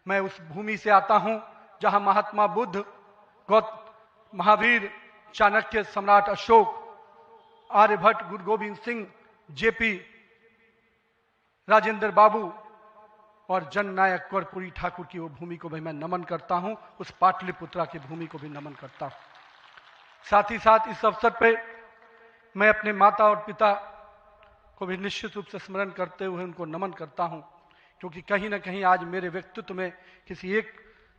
मैं उस भूमि से आता हूं जहां महात्मा बुद्ध, महावीर, चाणक्य, सम्राट अशोक, आर्यभट्ट, गुरु गोविंद सिंह, जेपी, राजेंद्र बाबू और जननायक कर्पूरी ठाकुर की वो भूमि को भी मैं नमन करता हूं। उस पाटलिपुत्रा की भूमि को भी नमन करता हूं। साथ ही साथ इस अवसर पे मैं अपने माता और पिता को भी निश्चित रूप से स्मरण करते हुए उनको नमन करता हूं, क्योंकि कहीं ना कहीं आज मेरे व्यक्तित्व में किसी एक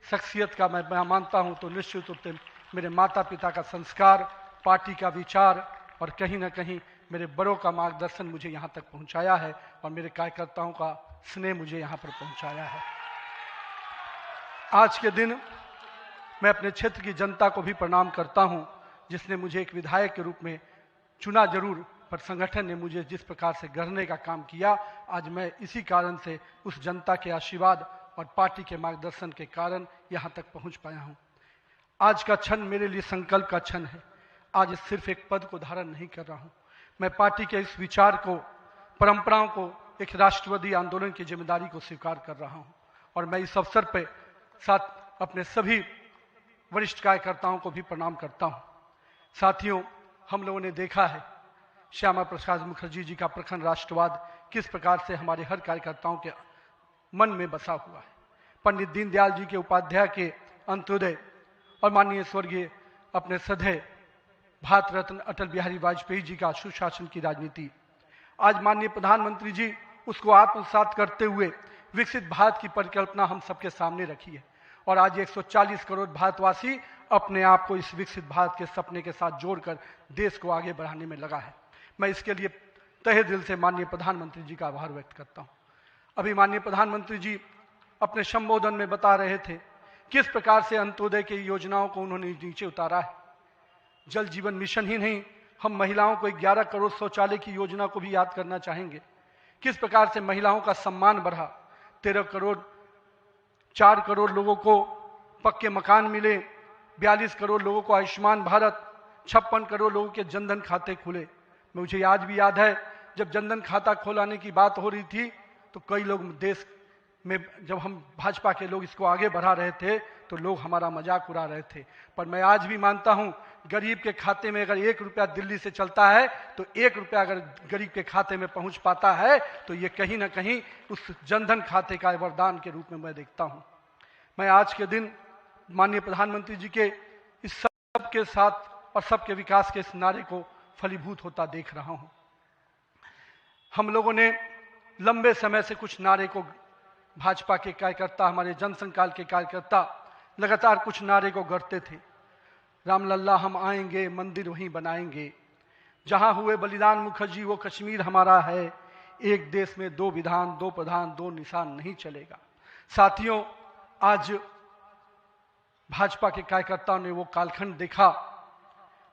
शख्सियत का मैं मानता हूं तो निश्चित रूप से मेरे माता पिता का संस्कार, पार्टी का विचार और कहीं ना कहीं मेरे बड़ों का मार्गदर्शन मुझे यहाँ तक पहुँचाया है और मेरे कार्यकर्ताओं का स्नेह मुझे यहाँ पर पहुँचाया है। आज के दिन मैं अपने क्षेत्र की जनता को भी प्रणाम करता हूँ, जिसने मुझे एक विधायक के रूप में चुना जरूर, पर संगठन ने मुझे जिस प्रकार से गढ़ने का काम किया, आज मैं इसी कारण से उस जनता के आशीर्वाद और पार्टी के मार्गदर्शन के कारण यहाँ तक पहुँच पाया हूँ। आज का क्षण मेरे लिए संकल्प का क्षण है। आज सिर्फ एक पद को धारण नहीं कर रहा हूँ, मैं पार्टी के इस विचार को, परंपराओं को, एक राष्ट्रवादी आंदोलन की जिम्मेदारी को स्वीकार कर रहा हूँ। और मैं इस अवसर पर साथ अपने सभी वरिष्ठ कार्यकर्ताओं को भी प्रणाम करता हूँ। साथियों, हम लोगों ने देखा है श्यामा प्रसाद मुखर्जी जी का प्रखर राष्ट्रवाद किस प्रकार से हमारे हर कार्यकर्ताओं के मन में बसा हुआ है। पंडित दीनदयाल जी के उपाध्याय के अंत्योदय और माननीय स्वर्गीय अपने सधे भारत रत्न अटल बिहारी वाजपेयी जी का सुशासन की राजनीति, आज माननीय प्रधानमंत्री जी उसको आत्मसात करते हुए विकसित भारत की परिकल्पना हम सबके सामने रखी है। और आज 140 करोड़ भारतवासी अपने आप को इस विकसित भारत के सपने के साथ जोड़कर देश को आगे बढ़ाने में लगा है। मैं इसके लिए तहे दिल से माननीय प्रधानमंत्री जी का आभार व्यक्त करता हूँ। अभी माननीय प्रधानमंत्री जी अपने संबोधन में बता रहे थे किस प्रकार से अंत्योदय की योजनाओं को उन्होंने नीचे उतारा है। जल जीवन मिशन ही नहीं, हम महिलाओं को 11 करोड़ शौचालय की योजना को भी याद करना चाहेंगे। किस प्रकार से महिलाओं का सम्मान बढ़ा, 13 करोड़ 4 करोड़ लोगों को पक्के मकान मिले, 42 करोड़ लोगों को आयुष्मान भारत, 56 करोड़ लोगों के जनधन खाते खुले। मुझे आज भी याद है जब जनधन खाता खोलाने की बात हो रही थी तो कई लोग देश में, जब हम भाजपा के लोग इसको आगे बढ़ा रहे थे तो लोग हमारा मजाक उड़ा रहे थे। पर मैं आज भी मानता हूं गरीब के खाते में अगर 1 रुपया दिल्ली से चलता है तो 1 रुपया अगर गरीब के खाते में पहुंच पाता है तो ये कहीं ना कहीं उस जनधन खाते का वरदान के रूप में मैं देखता हूं। मैं आज के दिन माननीय प्रधानमंत्री जी के इस सब के साथ और सबके विकास के इस नारे को फलीभूत होता देख रहा हूं। हम लोगों ने लंबे समय से कुछ नारे को, भाजपा के कार्यकर्ता, हमारे जनसंघ काल के कार्यकर्ता लगातार कुछ नारे को गढ़ते थे। रामलल्ला हम आएंगे, मंदिर वहीं बनाएंगे, जहां हुए बलिदान मुखर्जी वो कश्मीर हमारा है, एक देश में 2 विधान 2 प्रधान 2 निशान नहीं चलेगा। साथियों, आज भाजपा के कार्यकर्ताओं ने वो कालखंड देखा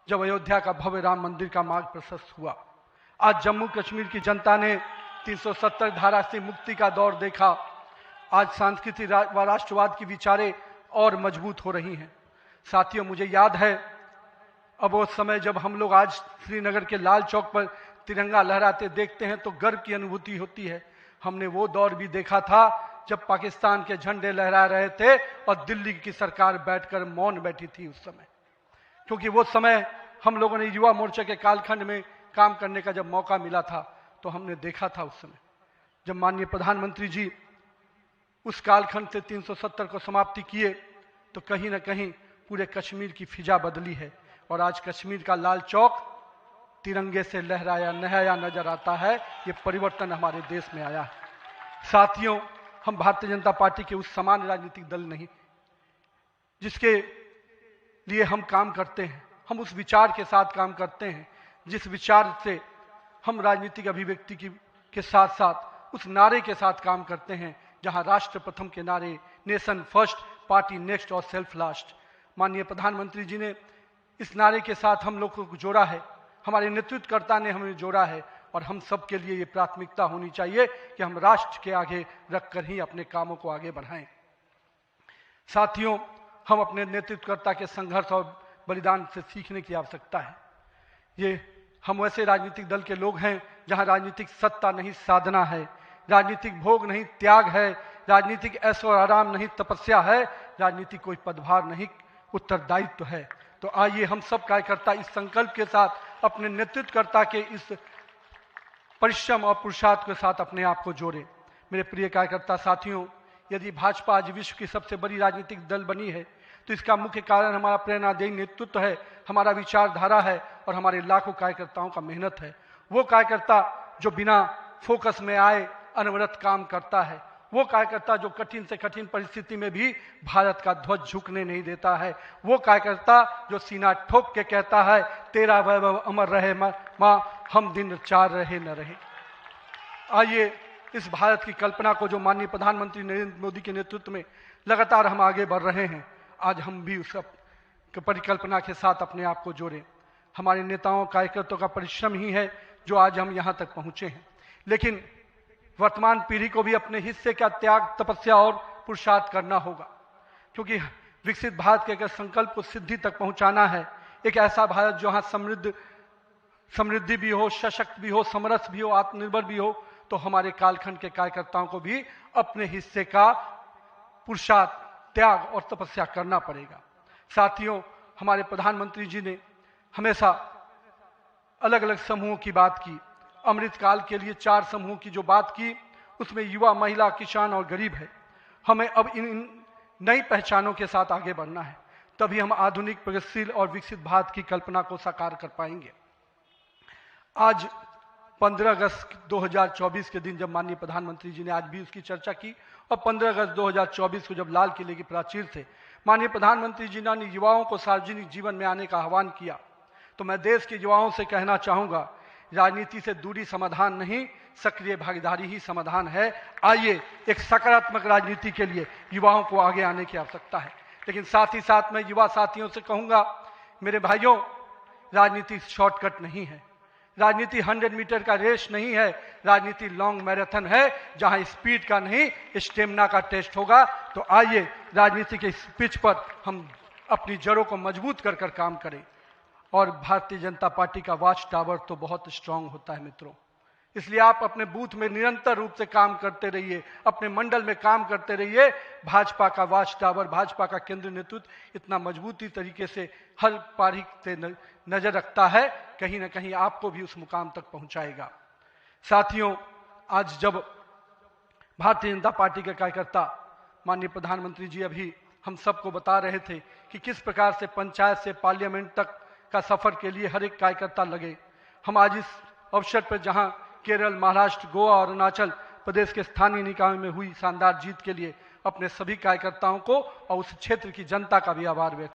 जब अयोध्या का भव्य राम मंदिर का मार्ग प्रशस्त हुआ। आज जम्मू कश्मीर की जनता ने 370 धारा से मुक्ति का दौर देखा। आज सांस्कृतिक व राष्ट्रवाद की विचारें और मजबूत हो रही हैं। साथियों, मुझे याद है अब वो समय जब हम लोग आज श्रीनगर के लाल चौक पर तिरंगा लहराते देखते हैं तो गर्व की अनुभूति होती है। हमने वो दौर भी देखा था जब पाकिस्तान के झंडे लहरा रहे थे और दिल्ली की सरकार बैठकर मौन बैठी थी उस समय, क्योंकि वो समय हम लोगों ने युवा मोर्चा के कालखंड में काम करने का जब मौका मिला था तो हमने देखा था उस समय जब माननीय प्रधानमंत्री जी उस कालखंड से 370 को समाप्ति किए तो कहीं ना कहीं पूरे कश्मीर की फिजा बदली है और आज कश्मीर का लाल चौक तिरंगे से लहराया नहाया नजर आता है। ये परिवर्तन हमारे देश में आया है। साथियों, हम भारतीय जनता पार्टी के उस समान राजनीतिक दल नहीं जिसके लिए हम काम करते हैं, हम उस विचार के साथ काम करते हैं जिस विचार से हम राजनीतिक अभिव्यक्ति के साथ साथ उस नारे के साथ काम करते हैं जहां राष्ट्र प्रथम के नारे, नेशन फर्स्ट, पार्टी नेक्स्ट और सेल्फ लास्ट, माननीय प्रधानमंत्री जी ने इस नारे के साथ हम लोग को जोड़ा है, हमारे नेतृत्वकर्ता ने हमें जोड़ा है और हम सब के लिए ये प्राथमिकता होनी चाहिए कि हम राष्ट्र के आगे रखकर ही अपने कामों को आगे बढ़ाएं। साथियों, हम अपने नेतृत्वकर्ता के संघर्ष और बलिदान से सीखने की आवश्यकता है। ये हम वैसे राजनीतिक दल के लोग हैं जहां राजनीतिक सत्ता नहीं साधना है, राजनीतिक भोग नहीं त्याग है, राजनीतिक ऐशो और आराम नहीं तपस्या है, राजनीति कोई पदभार नहीं उत्तरदायित्व है। तो आइए हम सब कार्यकर्ता इस संकल्प के साथ अपने नेतृत्वकर्ता के इस परिश्रम और पुरुषार्थ के साथ अपने आप को जोड़ें। मेरे प्रिय कार्यकर्ता साथियों, यदि भाजपा आज विश्व की सबसे बड़ी राजनीतिक दल बनी है तो इसका मुख्य कारण हमारा प्रेरणादायी नेतृत्व है, हमारा विचारधारा है और हमारे लाखों कार्यकर्ताओं का मेहनत है। वो कार्यकर्ता जो बिना फोकस में आए अनवरत काम करता है, वो कार्यकर्ता जो कठिन से कठिन परिस्थिति में भी भारत का ध्वज झुकने नहीं देता है, वो कार्यकर्ता जो सीना ठोक के कहता है तेरा वैभव अमर रहे माँ, हम दिन चार रहे न रहे। आइए इस भारत की कल्पना को जो माननीय प्रधानमंत्री नरेंद्र मोदी के नेतृत्व में लगातार हम आगे बढ़ रहे हैं, आज हम भी उस परिकल्पना के साथ अपने आप को जोड़ें। हमारे नेताओं कार्यकर्ताओं का परिश्रम ही है जो आज हम यहाँ तक पहुँचे हैं, लेकिन वर्तमान पीढ़ी को भी अपने हिस्से का त्याग, तपस्या और पुरुषार्थ करना होगा, क्योंकि विकसित भारत के अगर संकल्प को सिद्धि तक पहुंचाना है, एक ऐसा भारत जहां समृद्धि भी हो, सशक्त भी हो, समरस भी हो, आत्मनिर्भर भी हो, तो हमारे कालखंड के कार्यकर्ताओं को भी अपने हिस्से का पुरुषार्थ, त्याग और तपस्या करना पड़ेगा। साथियों, हमारे प्रधानमंत्री जी ने हमेशा अलग अलग समूहों की बात की। अमृतकाल के लिए 4 समूह की जो बात की, उसमें युवा, महिला, किसान और गरीब है। हमें अब इन नई पहचानों के साथ आगे बढ़ना है, तभी हम आधुनिक, प्रगतिशील और विकसित भारत की कल्पना को साकार कर पाएंगे। आज 15 अगस्त 2024 के दिन जब माननीय प्रधानमंत्री जी ने आज भी उसकी चर्चा की, और 15 अगस्त 2024 को जब लाल किले की प्राचीर से माननीय प्रधानमंत्री जी ने युवाओं को सार्वजनिक जीवन में आने का आह्वान किया, तो मैं देश के युवाओं से कहना चाहूँगा, राजनीति से दूरी समाधान नहीं, सक्रिय भागीदारी ही समाधान है। आइए एक सकारात्मक राजनीति के लिए युवाओं को आगे आने की आवश्यकता है। लेकिन साथ ही साथ मैं युवा साथियों से कहूँगा, मेरे भाइयों, राजनीति शॉर्टकट नहीं है, राजनीति 100 मीटर का रेस नहीं है, राजनीति लॉन्ग मैराथन है, जहां स्पीड का नहीं स्टेमिना का टेस्ट होगा। तो आइए राजनीति के इस पिच पर हम अपनी जड़ों को मजबूत कर काम करें। और भारतीय जनता पार्टी का वॉच टावर तो बहुत स्ट्रांग होता है मित्रों, इसलिए आप अपने बूथ में निरंतर रूप से काम करते रहिए, अपने मंडल में काम करते रहिए। भाजपा का वॉच टावर, भाजपा का केंद्रीय नेतृत्व इतना मजबूती तरीके से हर पारी से नजर रखता है, कहीं ना कहीं आपको भी उस मुकाम तक पहुंचाएगा। साथियों, आज जब भारतीय जनता पार्टी के कार्यकर्ता माननीय प्रधानमंत्री जी अभी हम सबको बता रहे थे कि किस प्रकार से पंचायत से पार्लियामेंट तक का सफर के लिए हर एक कार्यकर्ता लगे, हम आज इस अवसर पर जहां केरल, महाराष्ट्र, गोवा और अरुणाचल प्रदेश के स्थानीय निकायों में हुई शानदार जीत के लिए अपने सभी कार्यकर्ताओं को और उस क्षेत्र की जनता का भी आभार व्यक्त